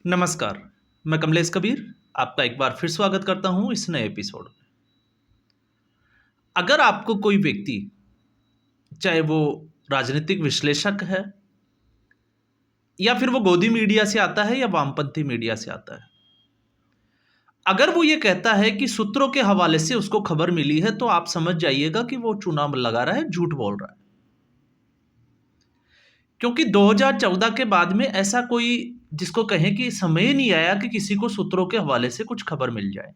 नमस्कार, मैं कमलेश कबीर आपका एक बार फिर स्वागत करता हूं इस नए एपिसोड में। अगर आपको कोई व्यक्ति, चाहे वो राजनीतिक विश्लेषक है या फिर वो गोदी मीडिया से आता है या वामपंथी मीडिया से आता है, अगर वो ये कहता है कि सूत्रों के हवाले से उसको खबर मिली है, तो आप समझ जाइएगा कि वो चुनाव लगा रहा है, झूठ बोल रहा है। क्योंकि 2014 के बाद में ऐसा कोई जिसको कहें कि समय ही नहीं आया कि किसी को सूत्रों के हवाले से कुछ खबर मिल जाए।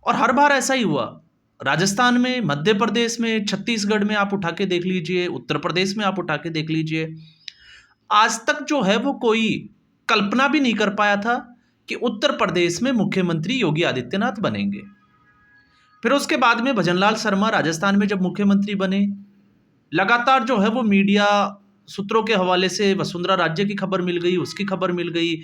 और हर बार ऐसा ही हुआ। राजस्थान में, मध्य प्रदेश में, छत्तीसगढ़ में आप उठा के देख लीजिए, उत्तर प्रदेश में आप उठा के देख लीजिए। आज तक जो है वो कोई कल्पना भी नहीं कर पाया था कि उत्तर प्रदेश में मुख्यमंत्री योगी आदित्यनाथ बनेंगे। फिर उसके बाद में भजनलाल शर्मा राजस्थान में जब मुख्यमंत्री बने, लगातार जो है वो मीडिया सूत्रों के हवाले से वसुंधरा राज्य की खबर मिल गई, उसकी खबर मिल गई,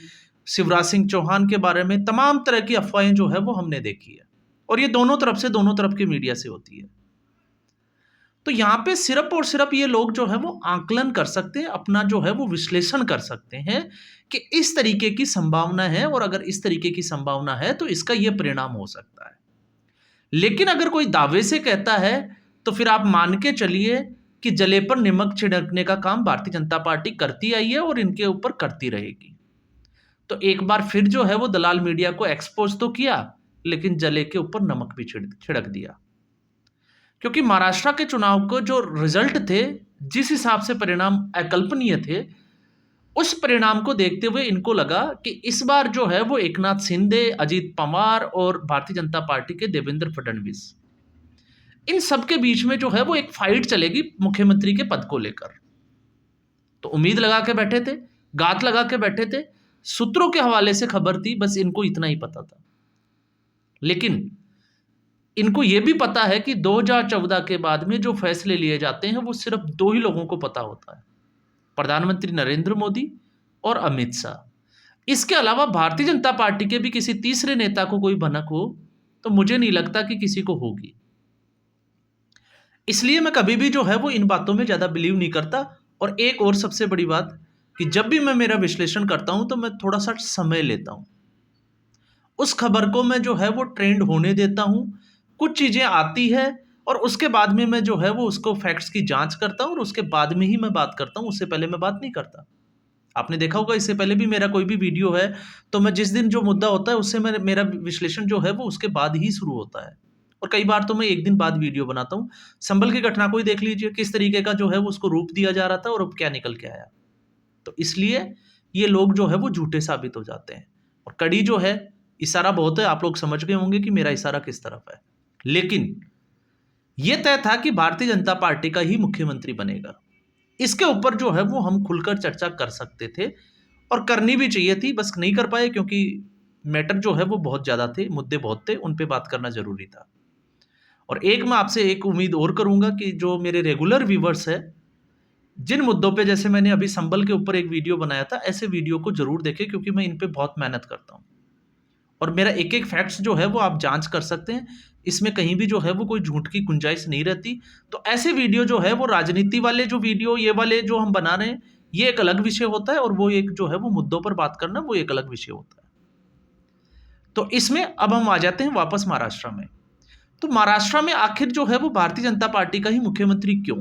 शिवराज सिंह चौहान के बारे में तमाम तरह की अफवाहें जो है वो हमने देखी है। और ये दोनों तरफ से, दोनों तरफ के मीडिया से होती है। तो यहाँ पे सिर्फ और सिर्फ ये लोग जो है वो आकलन कर सकते हैं, अपना जो है वो विश्लेषण कर सकते हैं कि इस तरीके की संभावना है, और अगर इस तरीके की संभावना है तो इसका ये परिणाम हो सकता है। लेकिन अगर कोई दावे से कहता है तो फिर आप मान के चलिए कि जले पर नमक छिड़कने का काम भारतीय जनता पार्टी करती आई है और इनके ऊपर करती रहेगी। तो एक बार फिर जो है वो दलाल मीडिया को एक्सपोज तो किया, लेकिन जले के ऊपर नमक भी छिड़क दिया। क्योंकि महाराष्ट्र के चुनाव को जो रिजल्ट थे, जिस हिसाब से परिणाम अकल्पनीय थे, उस परिणाम को देखते हुए इनको लगा कि इस बार जो है वो एकनाथ शिंदे, अजीत पवार और भारतीय जनता पार्टी के देवेंद्र फडणवीस, इन सबके बीच में जो है वो एक फाइट चलेगी मुख्यमंत्री के पद को लेकर। तो उम्मीद लगा के बैठे थे, गात लगा के बैठे थे, सूत्रों के हवाले से खबर थी, बस इनको इतना ही पता था। लेकिन इनको यह भी पता है कि 2014 के बाद में जो फैसले लिए जाते हैं वो सिर्फ दो ही लोगों को पता होता है, प्रधानमंत्री नरेंद्र मोदी और अमित शाह। इसके अलावा भारतीय जनता पार्टी के भी किसी तीसरे नेता को कोई भनक हो तो मुझे नहीं लगता कि किसी को होगी। इसलिए मैं कभी भी जो है वो इन बातों में ज्यादा बिलीव नहीं करता। और एक और सबसे बड़ी बात, कि जब भी मैं मेरा विश्लेषण करता हूं तो मैं थोड़ा सा समय लेता हूं, उस खबर को मैं जो है वो ट्रेंड होने देता हूं, कुछ चीजें आती है और उसके बाद में मैं जो है वो उसको फैक्ट्स की जांच करता हूं और उसके बाद में ही मैं बात करता हूं, उससे पहले मैं बात नहीं करता। आपने देखा होगा, इससे पहले भी मेरा कोई भी वीडियो है तो मैं जिस दिन जो मुद्दा होता है उससे मेरा विश्लेषण जो है वो उसके बाद ही शुरू होता है। और कई बार तो मैं एक दिन बाद वीडियो बनाता हूं। संभल की घटना को ही देख लीजिए, किस तरीके का जो है वो उसको रूप दिया जा रहा था और अब क्या निकल के आया। तो इसलिए ये लोग जो है वो झूठे साबित हो जाते हैं। और कड़ी जो है, इशारा बहुत है, आप लोग समझ गए होंगे कि मेरा इशारा किस तरफ है। लेकिन यह तय था कि भारतीय जनता पार्टी का ही मुख्यमंत्री बनेगा। इसके ऊपर जो है वो हम खुलकर चर्चा कर सकते थे और करनी भी चाहिए थी, बस नहीं कर पाए क्योंकि मैटर जो है वो बहुत ज्यादा थे, मुद्दे बहुत थे, उन पे बात करना जरूरी था। और एक मैं आपसे एक उम्मीद और करूंगा कि जो मेरे रेगुलर व्यूवर्स है, जिन मुद्दों पे, जैसे मैंने अभी संबल के ऊपर एक वीडियो बनाया था, ऐसे वीडियो को जरूर देखें क्योंकि मैं इन पे बहुत मेहनत करता हूं और मेरा एक एक फैक्ट्स जो है वो आप जांच कर सकते हैं। इसमें कहीं भी जो है वो कोई झूठ की गुंजाइश नहीं रहती। तो ऐसे वीडियो जो है वो, राजनीति वाले जो वीडियो, ये वाले जो हम बना रहे हैं, ये एक अलग विषय होता है और वो एक जो है वो मुद्दों पर बात करना, वो एक अलग विषय होता है। तो इसमें अब हम आ जाते हैं वापस महाराष्ट्र में। तो महाराष्ट्र में आखिर जो है वो भारतीय जनता पार्टी का ही मुख्यमंत्री क्यों,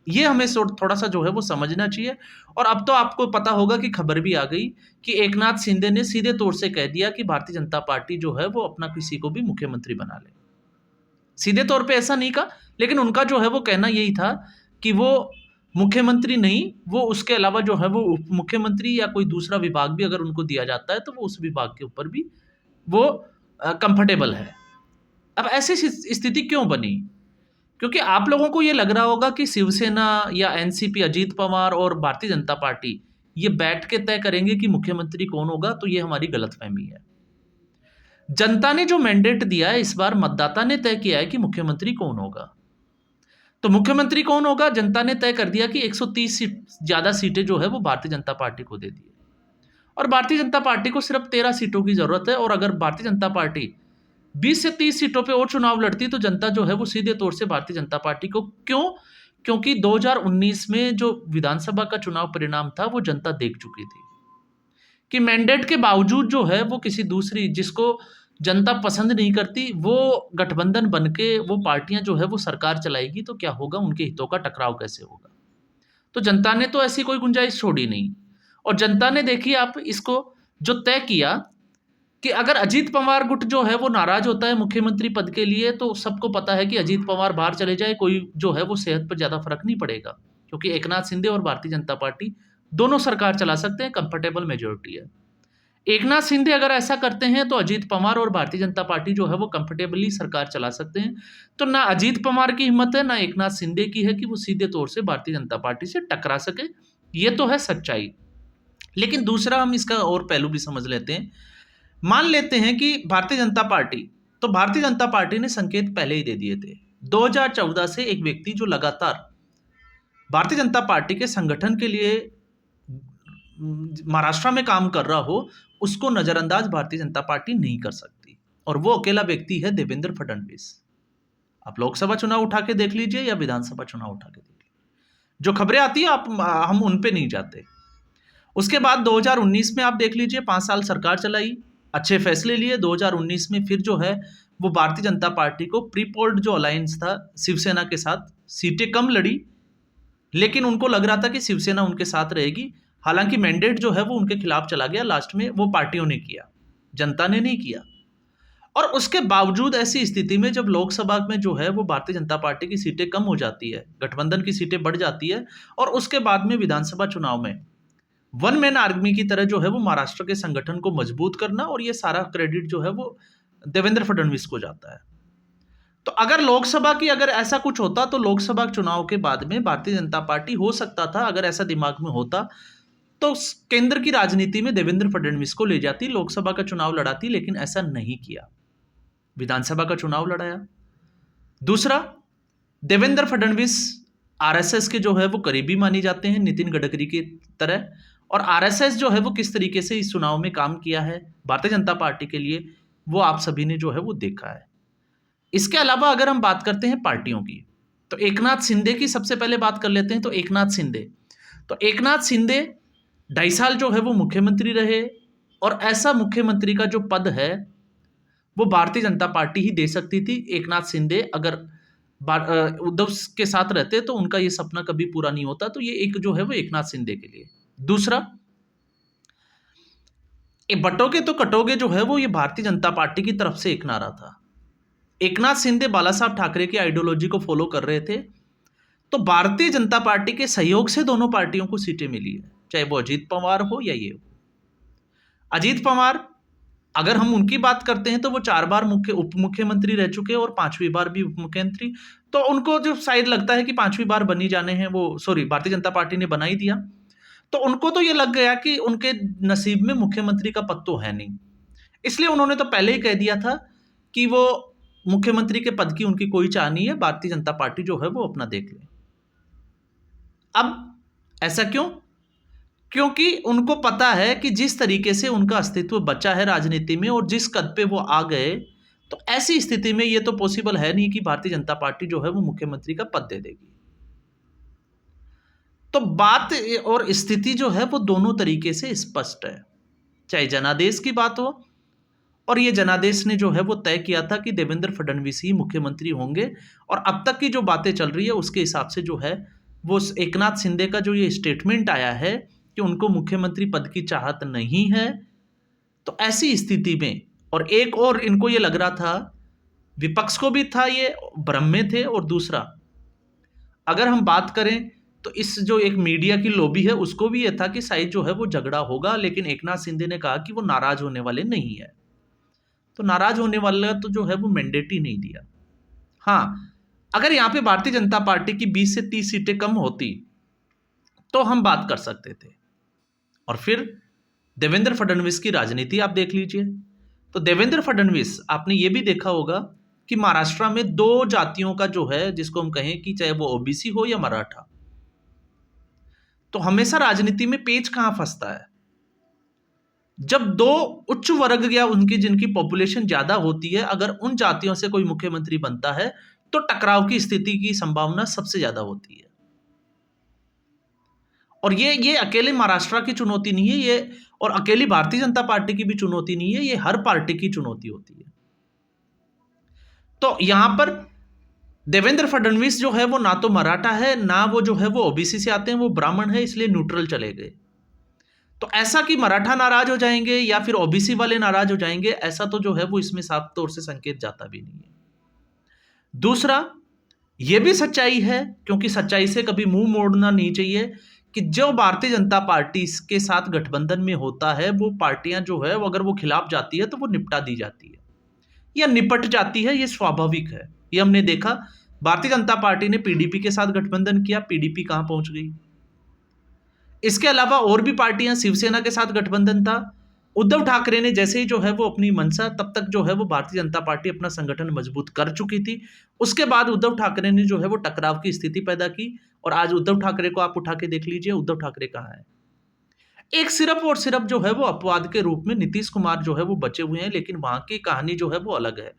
ये हमें थोड़ा सा जो है वो समझना चाहिए। और अब तो आपको पता होगा कि खबर भी आ गई कि एकनाथ शिंदे ने सीधे तौर से कह दिया कि भारतीय जनता पार्टी जो है वो अपना किसी को भी मुख्यमंत्री बना ले। सीधे तौर पे ऐसा नहीं कहा, लेकिन उनका जो है वो कहना यही था कि वो मुख्यमंत्री नहीं, वो उसके अलावा जो है वो उप मुख्यमंत्री या कोई दूसरा विभाग भी अगर उनको दिया जाता है तो वो उस विभाग के ऊपर भी वो कंफर्टेबल है। अब ऐसी स्थिति क्यों बनी? क्योंकि आप लोगों को ये लग रहा होगा कि शिवसेना या एनसीपी, अजीत पवार और भारतीय जनता पार्टी ये बैठ के तय करेंगे कि मुख्यमंत्री कौन होगा, तो ये हमारी गलतफहमी है। जनता ने जो मैंडेट दिया है, इस बार मतदाता ने तय किया है कि मुख्यमंत्री कौन होगा। तो मुख्यमंत्री कौन होगा, जनता ने तय कर दिया कि 130 ज्यादा सीटें जो है वो भारतीय जनता पार्टी को दे दी है। और भारतीय जनता पार्टी को सिर्फ 13 सीटों की जरूरत है। और अगर भारतीय जनता पार्टी 20 से 30 सीटों पे और चुनाव लड़ती तो जनता जो है वो सीधे तौर से भारतीय जनता पार्टी को, क्यों? क्योंकि 2019 में जो विधानसभा का चुनाव परिणाम था वो जनता देख चुकी थी कि मैंडेट के बावजूद जो है वो किसी दूसरी, जिसको जनता पसंद नहीं करती, वो गठबंधन बन के वो पार्टियां जो है वो सरकार चलाएगी, तो क्या होगा, उनके हितों का टकराव कैसे होगा। तो जनता ने तो ऐसी कोई गुंजाइश छोड़ी नहीं। और जनता ने, देखिए आप इसको, जो तय किया कि अगर अजीत पवार गुट जो है वो नाराज होता है मुख्यमंत्री पद के लिए, तो सबको पता है कि अजीत पवार बाहर चले जाए, कोई जो है वो सेहत पर ज्यादा फर्क नहीं पड़ेगा, क्योंकि एकनाथ शिंदे और भारतीय जनता पार्टी दोनों सरकार चला सकते हैं, कंफर्टेबल मेजोरिटी है। एकनाथ शिंदे अगर ऐसा करते हैं तो अजीत पवार और भारतीय जनता पार्टी जो है वो कंफर्टेबली सरकार चला सकते हैं। तो ना अजीत पवार की हिम्मत है, ना एकनाथ शिंदे की है कि वो सीधे तौर से भारतीय जनता पार्टी से टकरा सके। ये तो है सच्चाई। लेकिन दूसरा हम इसका और पहलू भी समझ लेते हैं। मान लेते हैं कि भारतीय जनता पार्टी, तो भारतीय जनता पार्टी ने संकेत पहले ही दे दिए थे 2014 से। एक व्यक्ति जो लगातार भारतीय जनता पार्टी के संगठन के लिए महाराष्ट्र में काम कर रहा हो, उसको नजरअंदाज भारतीय जनता पार्टी नहीं कर सकती। और वो अकेला व्यक्ति है देवेंद्र फडणवीस। आप लोकसभा चुनाव उठा के देख लीजिए या विधानसभा चुनाव उठा के देख लीजिए, जो खबरें आती है हम उन पे नहीं जाते। उसके बाद 2019 में आप देख लीजिए, 5 साल सरकार चलाई, अच्छे फैसले लिए। 2019 में फिर जो है वो भारतीय जनता पार्टी को प्री पोल्ड जो अलायंस था शिवसेना के साथ, सीटें कम लड़ी, लेकिन उनको लग रहा था कि शिवसेना उनके साथ रहेगी। हालांकि मैंडेट जो है वो उनके खिलाफ चला गया, लास्ट में वो पार्टियों ने किया, जनता ने नहीं किया। और उसके बावजूद ऐसी स्थिति में जब लोकसभा में जो है वो भारतीय जनता पार्टी की सीटें कम हो जाती है, गठबंधन की सीटें बढ़ जाती है, और उसके बाद में विधानसभा चुनाव में वन मैन आर्मी की तरह जो है वो महाराष्ट्र के संगठन को मजबूत करना, और ये सारा क्रेडिट जो है वो देवेंद्र फडणवीस को जाता है। तो अगर लोकसभा की अगर ऐसा कुछ होता, तो लोकसभा चुनाव के बाद में भारतीय जनता पार्टी हो सकता था, अगर ऐसा दिमाग में होता, तो केंद्र की राजनीति में देवेंद्र फडणवीस को ले जाती, लोकसभा का चुनाव लड़ाती, लेकिन ऐसा नहीं किया, विधानसभा का चुनाव लड़ाया। दूसरा, देवेंद्र फडणवीस आरएसएस के जो है वो करीबी माने जाते हैं, नितिन गडकरी की तरह। और आरएसएस जो है वो किस तरीके से इस चुनाव में काम किया है भारतीय जनता पार्टी के लिए, वो आप सभी ने जो है वो देखा है। इसके अलावा अगर हम बात करते हैं पार्टियों की, तो एकनाथ शिंदे की सबसे पहले बात कर लेते हैं। तो एकनाथ शिंदे 2.5 साल जो है वो मुख्यमंत्री रहे, और ऐसा मुख्यमंत्री का जो पद है वो भारतीय जनता पार्टी ही दे सकती थी। एकनाथ शिंदे अगर उद्धव के साथ रहते तो उनका ये सपना कभी पूरा नहीं होता। तो ये एक जो है वो एकनाथ शिंदे के लिए। दूसरा, बटोगे तो कटोगे जो है वो ये भारतीय जनता पार्टी की तरफ से एक नारा था। एकनाथ शिंदे बाला साहब ठाकरे की आइडियोलॉजी को फॉलो कर रहे थे, तो भारतीय जनता पार्टी के सहयोग से दोनों पार्टियों को सीटें मिली है, चाहे वो अजीत पवार हो या ये हो। अजीत पवार, अगर हम उनकी बात करते हैं तो वो 4 बार उप मुख्यमंत्री रह चुके हैं और 5वीं बार भी उप मुख्यमंत्री। तो उनको जो शायद लगता है कि 5वीं बार बनी जाने हैं, वो सॉरी भारतीय जनता पार्टी ने बना ही दिया, तो उनको तो ये लग गया कि उनके नसीब में मुख्यमंत्री का पद तो है नहीं। इसलिए उन्होंने तो पहले ही कह दिया था कि वो मुख्यमंत्री के पद की उनकी कोई चाह नहीं है, भारतीय जनता पार्टी जो है वो अपना देख ले। अब ऐसा क्यों? क्योंकि उनको पता है कि जिस तरीके से उनका अस्तित्व बचा है राजनीति में और जिस कद पे वो आ गए, तो ऐसी स्थिति में ये तो पॉसिबल है नहीं कि भारतीय जनता पार्टी जो है वो मुख्यमंत्री का पद दे देगी। तो बात और स्थिति जो है वो दोनों तरीके से स्पष्ट है, चाहे जनादेश की बात हो, और ये जनादेश ने जो है वो तय किया था कि देवेंद्र फडणवीस ही मुख्यमंत्री होंगे। और अब तक की जो बातें चल रही है उसके हिसाब से जो है वो एकनाथ शिंदे का जो ये स्टेटमेंट आया है कि उनको मुख्यमंत्री पद की चाहत नहीं है, तो ऐसी स्थिति में, और एक और इनको ये लग रहा था, विपक्ष को भी था, ये भ्रम में थे। और दूसरा, अगर हम बात करें तो इस जो एक मीडिया की लॉबी है उसको भी ये था कि शायद जो है वो झगड़ा होगा, लेकिन एकनाथ शिंदे ने कहा कि वो नाराज होने वाले नहीं है। तो नाराज होने वाला तो जो है वो मैंडेट ही नहीं दिया। हाँ, अगर यहां पे भारतीय जनता पार्टी की 20 से 30 सीटें कम होती तो हम बात कर सकते थे। और फिर देवेंद्र फडणवीस की राजनीति आप देख लीजिए। तो देवेंद्र फडणवीस, आपने ये भी देखा होगा कि महाराष्ट्र में 2 जातियों का जो है, जिसको हम कहें कि चाहे वो ओबीसी हो या मराठा, तो हमेशा राजनीति में पेच कहां फंसता है? जब 2 उच्च वर्ग या उनकी जिनकी पॉपुलेशन ज्यादा होती है, अगर उन जातियों से कोई मुख्यमंत्री बनता है तो टकराव की स्थिति की संभावना सबसे ज्यादा होती है। और ये अकेले महाराष्ट्र की चुनौती नहीं है, ये और अकेली भारतीय जनता पार्टी की भी चुनौती नहीं है, ये हर पार्टी की चुनौती होती है। तो यहां पर देवेंद्र फडणवीस जो है वो ना तो मराठा है, ना वो जो है वो ओबीसी से आते हैं, वो ब्राह्मण है, इसलिए न्यूट्रल चले गए। तो ऐसा कि मराठा नाराज हो जाएंगे या फिर ओबीसी वाले नाराज हो जाएंगे, ऐसा तो जो है वो इसमें साफ तौर से संकेत जाता भी नहीं है। दूसरा, यह भी सच्चाई है, क्योंकि सच्चाई से कभी मुंह मोड़ना नहीं चाहिए, कि जो भारतीय जनता पार्टी के साथ गठबंधन में होता है, वो पार्टियां जो है वो अगर वो खिलाफ जाती है तो वो निपटा दी जाती है या निपट जाती है, ये स्वाभाविक है। ये हमने देखा, भारतीय जनता पार्टी ने पीडीपी के साथ गठबंधन किया, पीडीपी कहां पहुंच गई। इसके अलावा और भी पार्टियां, शिवसेना के साथ गठबंधन था, उद्धव ठाकरे ने जैसे ही जो है वो अपनी मंशा, तब तक जो है वो भारतीय जनता पार्टी अपना संगठन मजबूत कर चुकी थी। उसके बाद उद्धव ठाकरे ने जो है वो टकराव की स्थिति पैदा की, और आज उद्धव ठाकरे को आप उठा के देख लीजिए, उद्धव ठाकरे कहाँ है। एक सिर्फ और सिर्फ जो है वो अपवाद के रूप में नीतीश कुमार जो है वो बचे हुए हैं, लेकिन वहां की कहानी जो है वो अलग है,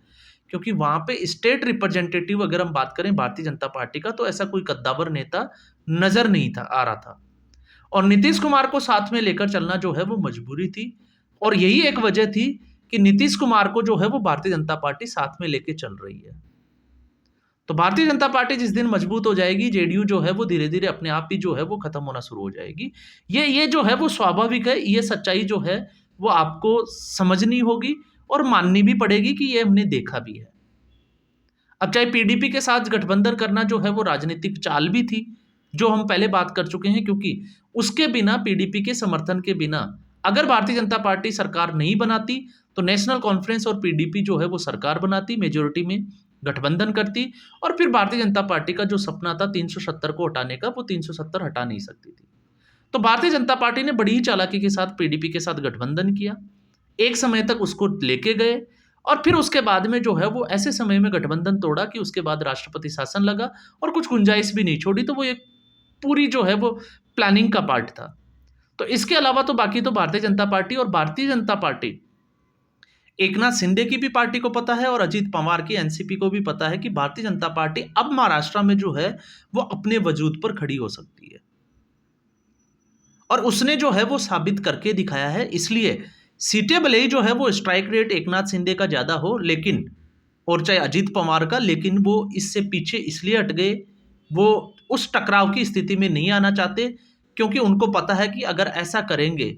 क्योंकि वहां पे स्टेट रिप्रेजेंटेटिव अगर हम बात करें भारतीय जनता पार्टी का, तो ऐसा कोई कद्दावर नेता नजर नहीं था आ रहा था, और नीतीश कुमार को साथ में लेकर चलना जो है वो मजबूरी थी। और यही एक वजह थी कि नीतीश कुमार को जो है वो भारतीय जनता पार्टी साथ में लेके चल रही है। तो भारतीय जनता पार्टी जिस दिन मजबूत हो जाएगी, जेडीयू जो है वो धीरे धीरे अपने आप ही जो है वो खत्म होना शुरू हो जाएगी। ये जो है वो स्वाभाविक है, ये सच्चाई जो है वो आपको समझनी होगी और माननी भी पड़ेगी कि ये हमने देखा भी है। अब चाहे पीडीपी के साथ गठबंधन करना जो है वो राजनीतिक चाल भी थी, जो हम पहले बात कर चुके हैं, क्योंकि उसके बिना, पीडीपी के समर्थन के बिना अगर भारतीय जनता पार्टी सरकार नहीं बनाती, तो नेशनल कॉन्फ्रेंस और पीडीपी जो है वो सरकार बनाती, मेजोरिटी में गठबंधन करती, और फिर भारतीय जनता पार्टी का जो सपना था 370 को हटाने का, वो 370 हटा नहीं सकती थी। तो भारतीय जनता पार्टी ने बड़ी ही चालाकी के साथ पीडीपी के साथ गठबंधन किया, एक समय तक उसको लेके गए, और फिर उसके बाद में जो है वो ऐसे समय में गठबंधन तोड़ा कि उसके बाद राष्ट्रपति शासन लगा और कुछ गुंजाइश भी नहीं छोड़ी। तो वो एक पूरी जो है वो प्लानिंग का पार्ट था। तो इसके अलावा तो बाकी तो भारतीय जनता पार्टी, और भारतीय जनता पार्टी एकनाथ शिंदे की भी पार्टी को पता है, और अजीत पवार की एनसीपी को भी पता है कि भारतीय जनता पार्टी अब महाराष्ट्र में जो है वो अपने वजूद पर खड़ी हो सकती है, और उसने जो है वो साबित करके दिखाया है। इसलिए सीटें भले ही जो है वो स्ट्राइक रेट एकनाथ शिंदे का ज्यादा हो, लेकिन, और चाहे अजीत पवार का, लेकिन वो इससे पीछे इसलिए हट गए, वो उस टकराव की स्थिति में नहीं आना चाहते, क्योंकि उनको पता है कि अगर ऐसा करेंगे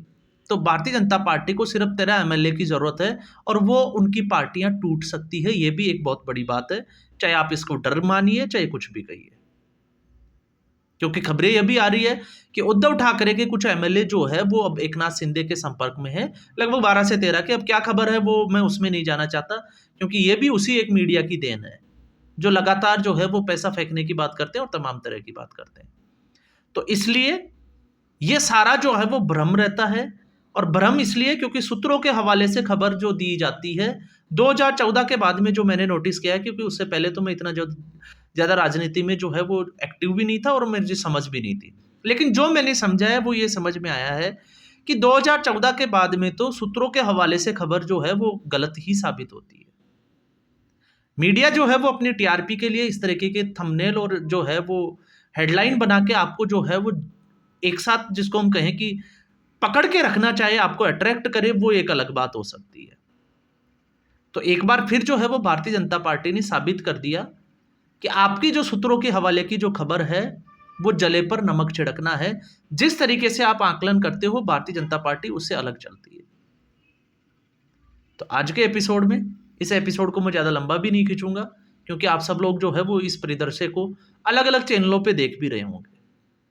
तो भारतीय जनता पार्टी को सिर्फ 13 एमएलए की जरूरत है, और वो उनकी पार्टियां टूट सकती है। ये भी एक बहुत बड़ी बात है, चाहे आप इसको डर मानिए चाहे कुछ भी कहिए, क्योंकि खबरें यह भी आ रही है कि उद्धव ठाकरे के कुछ एमएलए जो है वो अब एकनाथ शिंदे के संपर्क में है, लगभग 12 से 13 के। अब क्या खबर है वो मैं उसमें नहीं जाना चाहता, क्योंकि ये भी उसी एक मीडिया की देन है, जो लगातार जो है वो पैसा फेंकने की बात करते हैं और तमाम तरह की बात करते हैं। तो इसलिए ये सारा जो है वो भ्रम रहता है, और भ्रम इसलिए क्योंकि सूत्रों के हवाले से खबर जो दी जाती है 2014 के बाद में, जो मैंने नोटिस किया है, क्योंकि उससे पहले तो मैं इतना ज्यादा राजनीति में जो है वो एक्टिव भी नहीं था और मुझे समझ भी नहीं थी, लेकिन जो मैंने समझा है वो ये समझ में आया है कि 2014 के बाद में तो सूत्रों के हवाले से खबर जो है वो गलत ही साबित होती है। मीडिया जो है वो अपनी टीआरपी के लिए इस तरीके के थंबनेल और जो है वो हेडलाइन बना के आपको जो है वो एक साथ, जिसको हम कहें कि पकड़ के रखना चाहे, आपको अट्रैक्ट करे, वो एक अलग बात हो सकती है। तो एक बार फिर जो है वो भारतीय जनता पार्टी ने साबित कर दिया कि आपकी जो सूत्रों के हवाले की जो खबर है वो जले पर नमक छिड़कना है। जिस तरीके से आप आकलन करते हो, भारतीय जनता पार्टी उससे अलग चलती है। तो आज के एपिसोड में, इस एपिसोड को मैं ज़्यादा लंबा भी नहीं खींचूंगा, क्योंकि आप सब लोग जो है वो इस परिदृश्य को अलग अलग चैनलों पे देख भी रहे होंगे।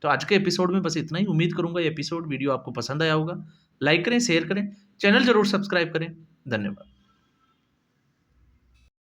तो आज के एपिसोड में बस इतना ही। उम्मीद करूंगा ये एपिसोड वीडियो आपको पसंद आया होगा। लाइक करें, शेयर करें, चैनल जरूर सब्सक्राइब करें। धन्यवाद।